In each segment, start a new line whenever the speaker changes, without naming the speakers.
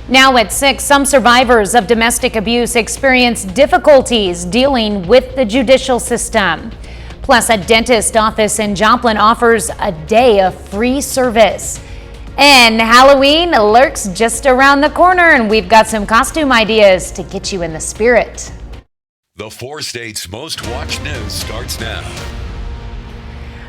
Now at 6, some survivors of domestic abuse experience difficulties dealing with the judicial system. Plus, a dentist office in Joplin offers a day of free service. And Halloween lurks just around the corner, and we've got some costume ideas to get you in the spirit.
The 4 states' most watched news starts now.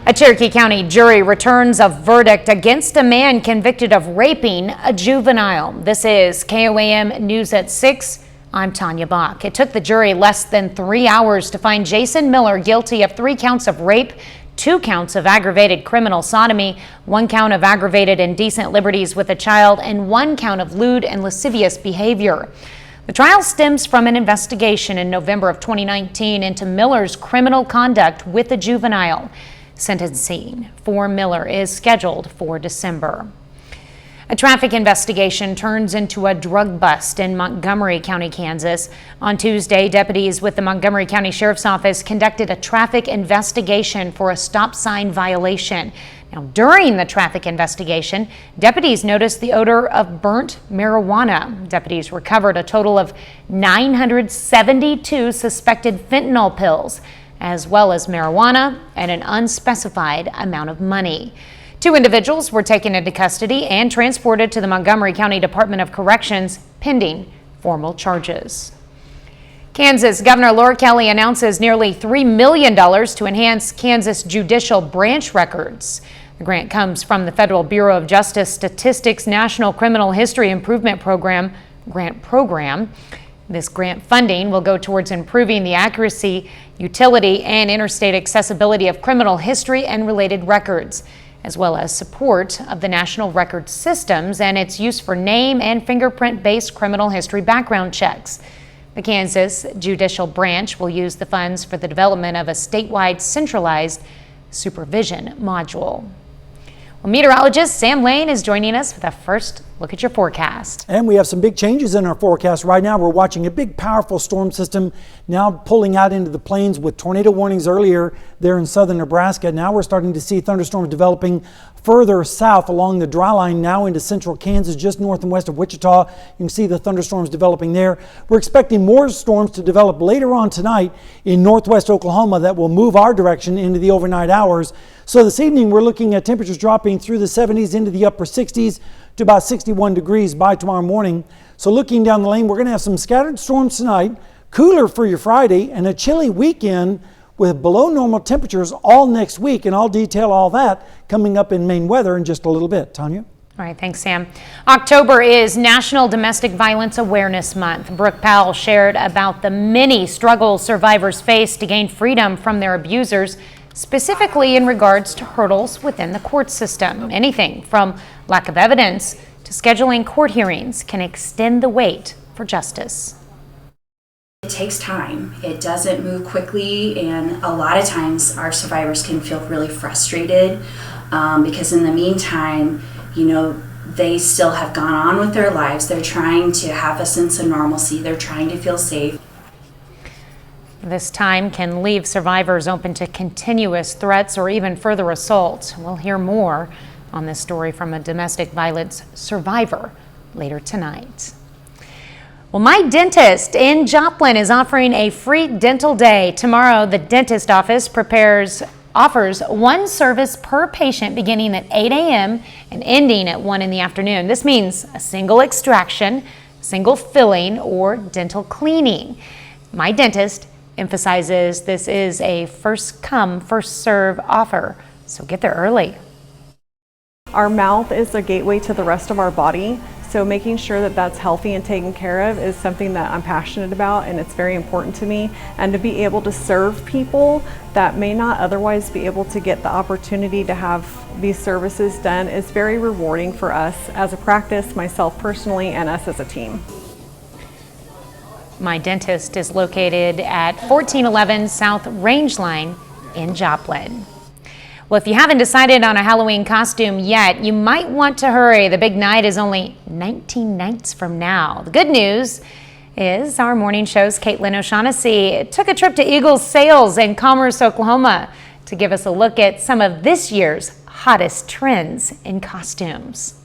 A Cherokee County jury returns a verdict against a man convicted of raping a juvenile. This is KOAM News at 6. I'm Tanya Bach. It took the jury less than 3 hours to find Jason Miller guilty of 3 counts of rape, 2 counts of aggravated criminal sodomy, 1 count of aggravated indecent liberties with a child, and 1 count of lewd and lascivious behavior. The trial stems from an investigation in November of 2019 into Miller's criminal conduct with a juvenile. Sentencing for Miller is scheduled for December. A traffic investigation turns into a drug bust in Montgomery County, Kansas. On Tuesday, deputies with the Montgomery County Sheriff's Office conducted a traffic investigation for a stop sign violation. Now, during the traffic investigation, deputies noticed the odor of burnt marijuana. Deputies recovered a total of 972 suspected fentanyl pills, as well as marijuana and an unspecified amount of money. 2 individuals were taken into custody and transported to the Montgomery County Department of Corrections pending formal charges. Kansas Governor Laura Kelly announces nearly $3 million to enhance Kansas judicial branch records. The grant comes from the Federal Bureau of Justice Statistics National Criminal History Improvement Program grant program. This grant funding will go towards improving the accuracy, utility, and interstate accessibility of criminal history and related records, as well as support of the national record systems and its use for name and fingerprint-based criminal history background checks. The Kansas Judicial Branch will use the funds for the development of a statewide centralized supervision module. Well, meteorologist Sam Lane is joining us with a first look at your forecast.
And we have some big changes in our forecast. Right now, we're watching a big, powerful storm system now pulling out into the plains with tornado warnings earlier there in southern Nebraska. Now we're starting to see thunderstorms developing further south along the dry line now into central Kansas, just north and west of Wichita. You can see the thunderstorms developing there. We're expecting more storms to develop later on tonight in northwest Oklahoma that will move our direction into the overnight hours. So this evening, we're looking at temperatures dropping through the 70s into the upper 60s to about 61 degrees by tomorrow morning. So looking down the lane, we're going to have some scattered storms tonight, cooler for your Friday, and a chilly weekend with below normal temperatures all next week. And I'll detail all that coming up in Maine weather in just a little bit. Tanya?
All right, thanks, Sam. October is National Domestic Violence Awareness Month. Brooke Powell shared about the many struggles survivors face to gain freedom from their abusers, specifically in regards to hurdles within the court system. Anything from lack of evidence to scheduling court hearings can extend the wait for justice.
It takes time. It doesn't move quickly, and a lot of times our survivors can feel really frustrated because in the meantime, they still have gone on with their lives. They're trying to have a sense of normalcy. They're trying to feel safe.
This time can leave survivors open to continuous threats or even further assault. We'll hear more on this story from a domestic violence survivor later tonight. Well, my dentist in Joplin is offering a free dental day. Tomorrow, the dentist office offers 1 service per patient beginning at 8 a.m. and ending at 1 in the afternoon. This means a single extraction, single filling, or dental cleaning. My dentist emphasizes this is a first come, first serve offer, so get there early.
Our mouth is the gateway to the rest of our body, so making sure that that's healthy and taken care of is something that I'm passionate about, and it's very important to me. And to be able to serve people that may not otherwise be able to get the opportunity to have these services done is very rewarding for us as a practice, myself personally, and us as a team.
My dentist is located at 1411 South Range Line in Joplin. Well, if you haven't decided on a Halloween costume yet, you might want to hurry. The big night is only 19 nights from now. The good news is our morning show's Caitlin O'Shaughnessy took a trip to Eagles Sales in Commerce, Oklahoma to give us a look at some of this year's hottest trends in costumes.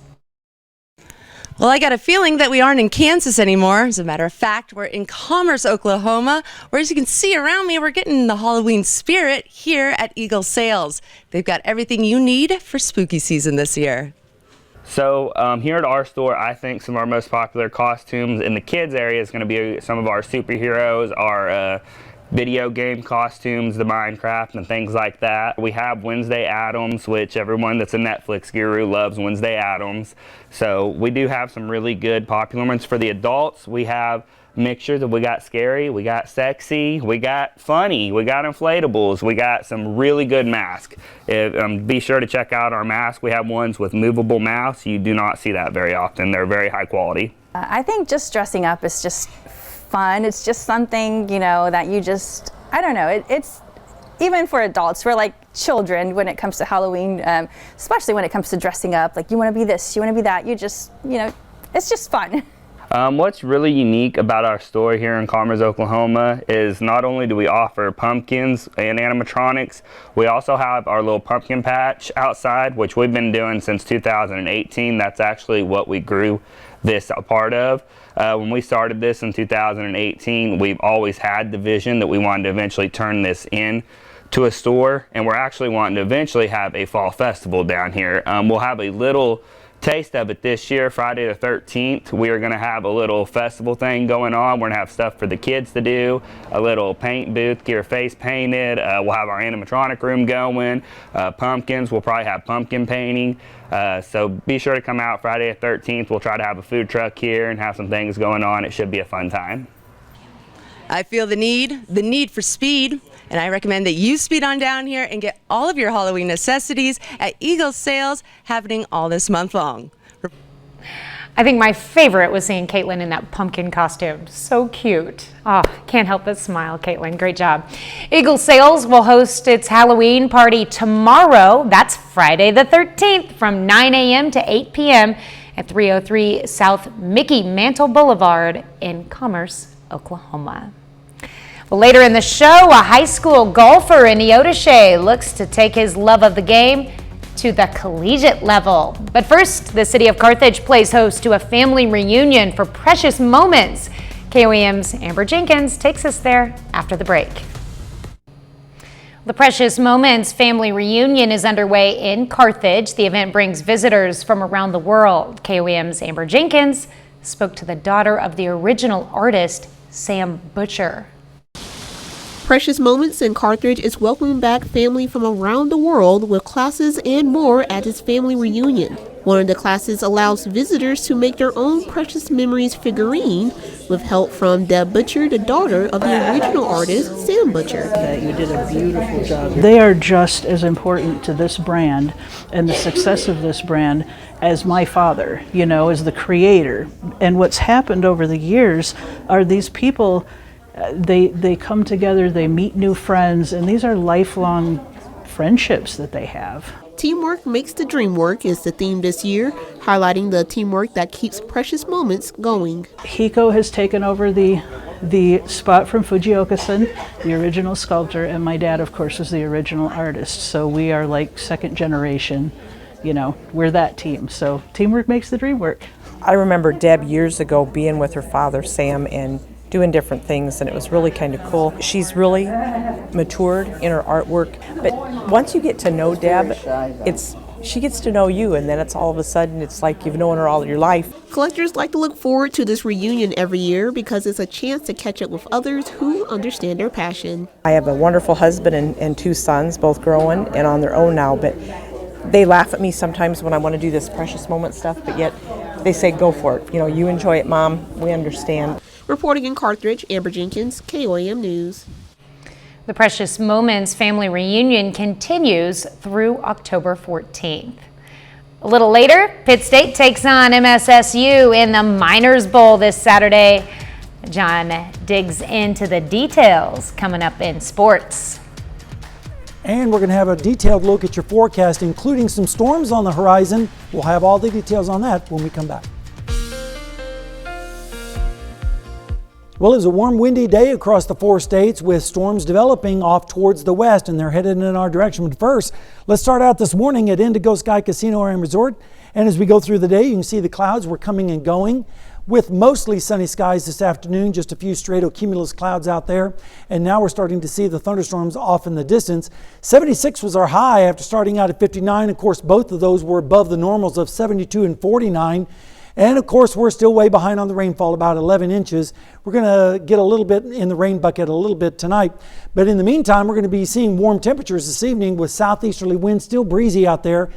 Well, I got a feeling that we aren't in Kansas anymore. As a matter of fact, we're in Commerce, Oklahoma, where, as you can see around me, we're getting the Halloween spirit here at Eagle Sales. They've got everything you need for spooky season this year.
So here at our store, I think some of our most popular costumes in the kids area is going to be some of our superheroes, our video game costumes, the Minecraft and things like that. We have Wednesday Addams, which everyone that's a Netflix guru loves Wednesday Addams. So we do have some really good popular ones. For the adults, we have mixtures of, we got scary, we got sexy, we got funny, we got inflatables, we got some really good masks. Be sure to check out our masks. We have ones with movable mouths. You do not see that very often. They're very high quality.
I think just dressing up is just fun. It's just something, you know, that you just, I don't know, it's even for adults, we're like children when it comes to Halloween, especially when it comes to dressing up. Like, you want to be this, you want to be that, you just, you know, it's just fun.
What's really unique about our store here in Commerce, Oklahoma is not only do we offer pumpkins and animatronics, we also have our little pumpkin patch outside, which we've been doing since 2018. That's actually what we grew this a part of. When we started this in 2018, we've always had the vision that we wanted to eventually turn this in to a store, and we're actually wanting to eventually have a fall festival down here. We'll have a little taste of it this year. Friday the 13th, we are going to have a little festival thing going on. We're going to have stuff for the kids to do, a little paint booth, get your face painted. We'll have our animatronic room going, pumpkins. We'll probably have pumpkin painting. So be sure to come out Friday the 13th. We'll try to have a food truck here and have some things going on. It should be a fun time.
I feel the need for speed, and I recommend that you speed on down here and get all of your Halloween necessities at Eagle Sales, happening all this month long.
I think my favorite was seeing Caitlin in that pumpkin costume. So cute. Oh, can't help but smile, Caitlin. Great job. Eagle Sales will host its Halloween party tomorrow. That's Friday the 13th from 9 a.m. to 8 p.m. at 303 South Mickey Mantle Boulevard in Commerce, Oklahoma. Well, later in the show, a high school golfer in Neodesha looks to take his love of the game to the collegiate level. But first, the city of Carthage plays host to a family reunion for precious moments. KOAM's Amber Jenkins takes us there after the break. The Precious Moments family reunion is underway in Carthage. The event brings visitors from around the world. KOAM's Amber Jenkins spoke to the daughter of the original artist, Sam Butcher.
Precious Moments in Carthage is welcoming back family from around the world with classes and more at its family reunion. One of the classes allows visitors to make their own Precious Memories figurine with help from Deb Butcher, the daughter of the original artist, Sam Butcher.
You did a beautiful job. They are just as important to this brand and the success of this brand as my father, you know, as the creator. And what's happened over the years are these people, they come together, they meet new friends, and these are lifelong friendships that they have.
Teamwork makes the dream work is the theme this year, highlighting the teamwork that keeps Precious Moments going.
Hiko has taken over the spot from Fujioka-san, the original sculptor, and my dad, of course, was the original artist. So we are like second generation, you know, we're that team. So teamwork makes the dream work.
I remember Deb years ago being with her father, Sam, and doing different things, and it was really kind of cool. She's really matured in her artwork, but once you get to know Deb, she gets to know you, and then it's all of a sudden it's like you've known her all your life.
Collectors like to look forward to this reunion every year because it's a chance to catch up with others who understand their passion.
I have a wonderful husband and two sons, both growing and on their own now, but they laugh at me sometimes when I want to do this Precious Moment stuff, but yet they say, go for it. You know, you enjoy it, Mom. We understand.
Reporting in Carthage, Amber Jenkins, KOAM News.
The Precious Moments family reunion continues through October 14th. A little later, Pitt State takes on MSSU in the Miners Bowl this Saturday. John digs into the details coming up in sports.
And we're going to have a detailed look at your forecast, including some storms on the horizon. We'll have all the details on that when we come back. Well, it was a warm, windy day across the 4 states with storms developing off towards the west, and they're headed in our direction. But first, let's start out this morning at Indigo Sky Casino and Resort. And as we go through the day, you can see the clouds were coming and going with mostly sunny skies this afternoon, just a few stratocumulus clouds out there. And now we're starting to see the thunderstorms off in the distance. 76 was our high after starting out at 59. Of course, both of those were above the normals of 72 and 49. And of course, we're still way behind on the rainfall, about 11 inches. We're going to get a little bit in the rain bucket a little bit tonight. But in the meantime, we're going to be seeing warm temperatures this evening with southeasterly winds, still breezy out there.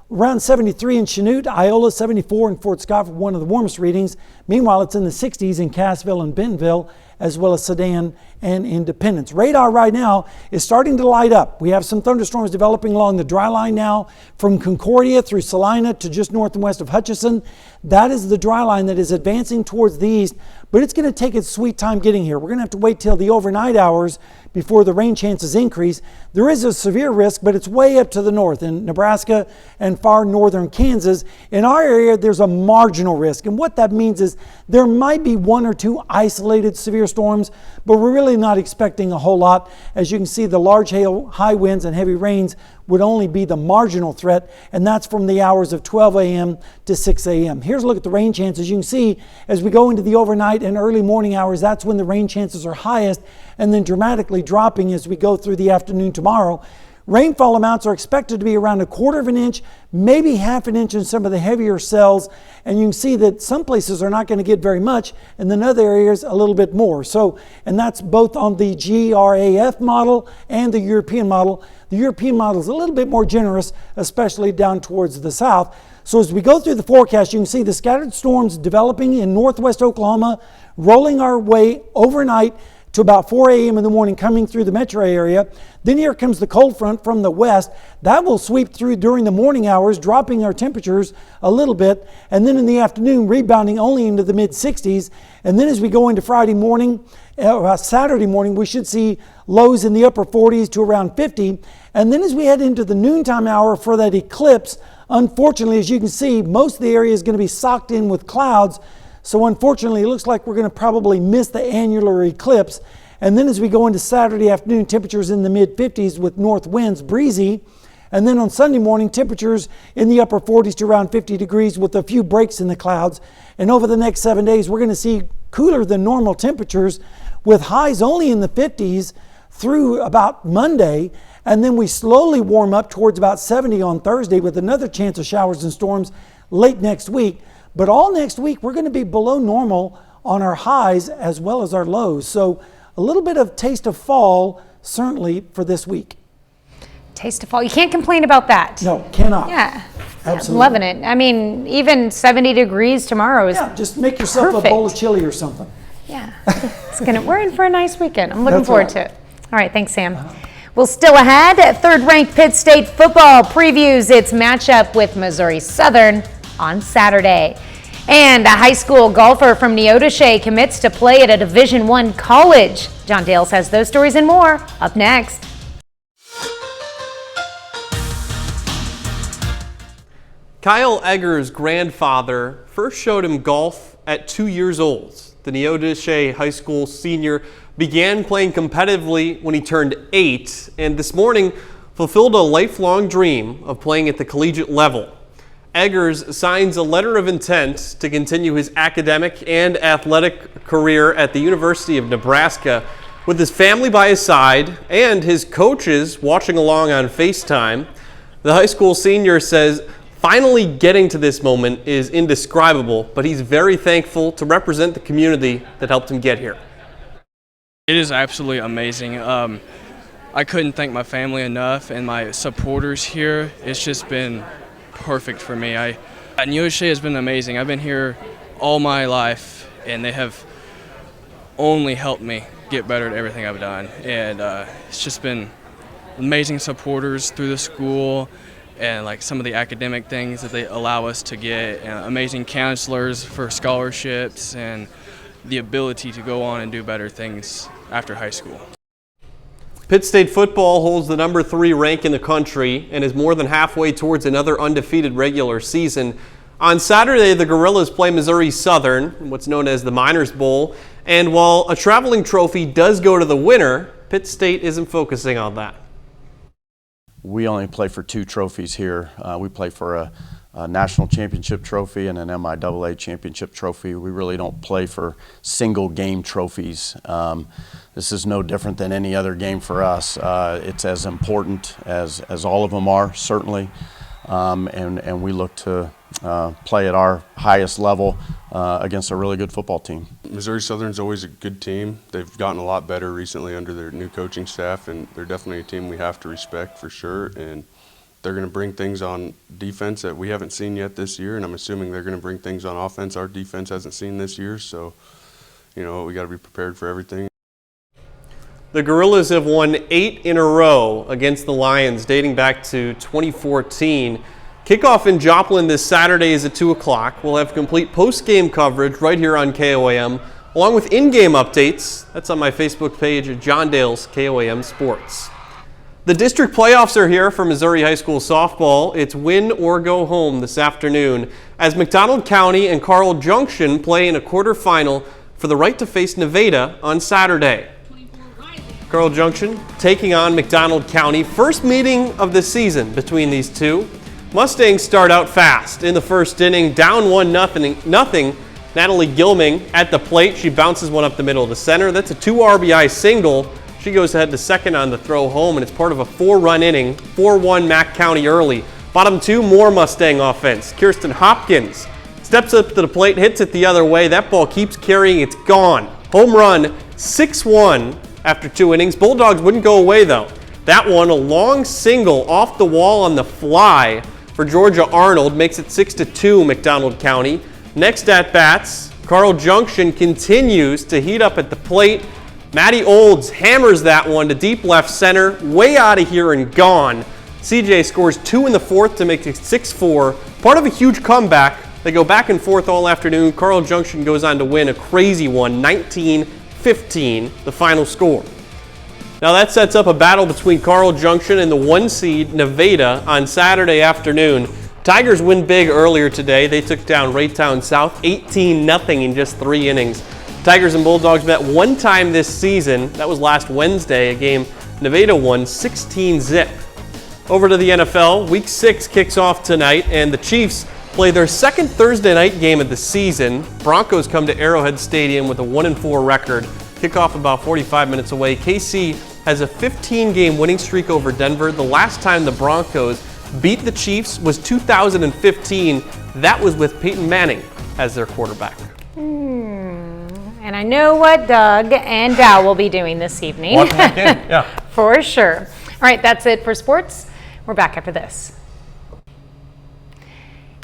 Around 73 in Chanute, Iola 74 in Fort Scott, one of the warmest readings. Meanwhile, it's in the 60s in Cassville and Bentonville, as well as Sedan and Independence. Radar right now is starting to light up. We have some thunderstorms developing along the dry line now from Concordia through Salina to just north and west of Hutchinson. That is the dry line that is advancing towards the east, but it's going to take its sweet time getting here. We're going to have to wait till the overnight hours before the rain chances increase. There is a severe risk, but it's way up to the north in Nebraska and far northern Kansas. In our area, there's a marginal risk. And what that means is there might be 1 or 2 isolated severe storms, but we're really not expecting a whole lot. As you can see, the large hail, high winds, and heavy rains would only be the marginal threat, and that's from the hours of 12 a.m. to 6 a.m. Here's a look at the rain chances. You can see as we go into the overnight and early morning hours, that's when the rain chances are highest, and then dramatically dropping as we go through the afternoon tomorrow. Rainfall amounts are expected to be around 1/4 inch, maybe 1/2 inch in some of the heavier cells. And you can see that some places are not going to get very much, and then other areas a little bit more. So, and that's both on the GRAF model and the European model. The European model is a little bit more generous, especially down towards the south. So as we go through the forecast, you can see the scattered storms developing in northwest Oklahoma, rolling our way overnight to about 4 a.m. in the morning, coming through the metro area. Then here comes the cold front from the west. That will sweep through during the morning hours, dropping our temperatures a little bit. And then in the afternoon, rebounding only into the mid-60s. And then as we go into Friday morning, Saturday morning, we should see lows in the upper 40s to around 50. And then as we head into the noontime hour for that eclipse, unfortunately, as you can see, most of the area is going to be socked in with clouds. So unfortunately, it looks like we're going to probably miss the annular eclipse. And then as we go into Saturday afternoon, temperatures in the mid-50s with north winds, breezy. And then on Sunday morning, temperatures in the upper 40s to around 50 degrees with a few breaks in the clouds. And over the next 7 days, we're going to see cooler than normal temperatures with highs only in the 50s through about Monday. And then we slowly warm up towards about 70 on Thursday with another chance of showers and storms late next week. But all next week, we're going to be below normal on our highs as well as our lows. So a little bit of taste of fall, certainly, for this week.
Taste of fall. You can't complain about that.
No, cannot.
Yeah.
Absolutely.
I'm loving it. I mean, even 70 degrees tomorrow is
just make yourself
perfect.
a bowl of chili or something.
Yeah. We're in for a nice weekend. I'm looking forward to it. All right. Thanks, Sam. Well, still ahead, third-ranked Pitt State football previews its matchup with Missouri Southern on Saturday. And a high school golfer from Neodesha commits to play at a Division I college. John Dales has those stories and more up next.
Kyle Egger's grandfather first showed him golf at 2 years old. The Neodesha High School senior began playing competitively when he turned 8, and this morning fulfilled a lifelong dream of playing at the collegiate level. Eggers signs a letter of intent to continue his academic and athletic career at the University of Nebraska with his family by his side and his coaches watching along on FaceTime. The high school senior says finally getting to this moment is indescribable, but he's very thankful to represent the community that helped him get here.
It is absolutely amazing. I couldn't thank my family enough and my supporters here. It's just been perfect for me. Neodesha has been amazing. I've been here all my life, and they have only helped me get better at everything I've done. And it's just been amazing supporters through the school, and like some of the academic things that they allow us to get, and amazing counselors for scholarships, and the ability to go on and do better things after high school.
Pitt State football holds the number 3 rank in the country and is more than halfway towards another undefeated regular season. On Saturday, the Gorillas play Missouri Southern, what's known as the Miners Bowl, And while a traveling trophy does go to the winner, Pitt State isn't focusing on that.
We only play for 2 trophies here. We play for a national championship trophy and an MIAA championship trophy. We really don't play for single game trophies. This is no different than any other game for us. It's as important as all of them are, certainly. And we look to play at our highest level against a really good football team.
Missouri Southern's always a good team. They've gotten a lot better recently under their new coaching staff, and they're definitely a team we have to respect for sure. And they're going to bring things on defense that we haven't seen yet this year, and I'm assuming they're going to bring things on offense our defense hasn't seen this year. So, we got to be prepared for everything.
The Gorillas have won 8 in a row against the Lions dating back to 2014. Kickoff in Joplin this Saturday is at 2 o'clock. We'll have complete post-game coverage right here on KOAM, along with in-game updates. That's on my Facebook page at John Dale's KOAM Sports. The district playoffs are here for Missouri High School softball. It's win or go home this afternoon as McDonald County and Carl Junction play in a quarterfinal for the right to face Nevada on Saturday. Carl Junction taking on McDonald County. First meeting of the season between these two. Mustangs start out fast in the first inning, down 1-0. Natalie Gilming at the plate. She bounces one up the middle of the center. That's a 2 RBI single. She goes ahead to second on the throw home, and it's part of a 4-run inning. 4-1 Mack County early. Bottom 2, more Mustang offense. Kirsten Hopkins steps up to the plate, hits it the other way. That ball keeps carrying. It's gone. Home run, 6-1 after 2 innings. Bulldogs wouldn't go away, though. That one, a long single off the wall on the fly for Georgia Arnold, makes it 6-2 McDonald County. Next at bats, Carl Junction continues to heat up at the plate. Maddie Olds hammers that one to deep left center, way out of here and gone. CJ scores 2 in the 4th to make it 6-4. Part of a huge comeback. They go back and forth all afternoon. Carl Junction goes on to win a crazy one, 19-15, the final score. Now that sets up a battle between Carl Junction and the 1 seed Nevada on Saturday afternoon. Tigers win big earlier today. They took down Raytown South 18-0 in just 3 innings. Tigers and Bulldogs met 1 time this season. That was last Wednesday, a game Nevada won 16-0. Over to the NFL. Week 6 kicks off tonight, and the Chiefs play their second Thursday night game of the season. Broncos come to Arrowhead Stadium with a 1-4 record. Kickoff about 45 minutes away. KC has a 15-game winning streak over Denver. The last time the Broncos beat the Chiefs was 2015. That was with Peyton Manning as their quarterback.
And I know what Doug and Dow will be doing this evening.
Watching that game, yeah.
For sure. All right, that's it for sports. We're back after this.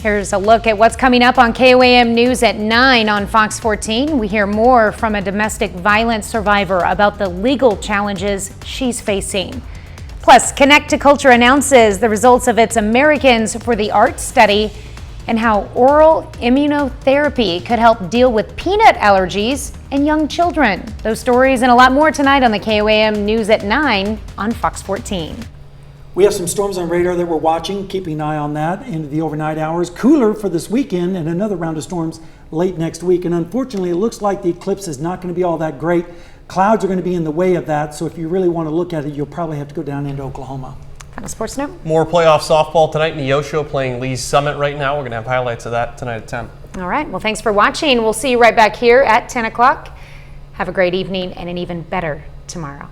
Here's a look at what's coming up on KOAM News at 9 on Fox 14. We hear more from a domestic violence survivor about the legal challenges she's facing. Plus, Connect to Culture announces the results of its Americans for the Arts study and how oral immunotherapy could help deal with peanut allergies in young children. Those stories and a lot more tonight on the KOAM News at 9 on Fox 14.
We have some storms on radar that we're watching, keeping an eye on that into the overnight hours. Cooler for this weekend and another round of storms late next week. And unfortunately, it looks like the eclipse is not going to be all that great. Clouds are going to be in the way of that. So if you really want to look at it, you'll probably have to go down into Oklahoma.
Kind of sports note.
More playoff softball tonight. Neosho playing Lee's Summit right now. We're going to have highlights of that tonight at 10.
All right. Well, thanks for watching. We'll see you right back here at 10 o'clock. Have a great evening and an even better tomorrow.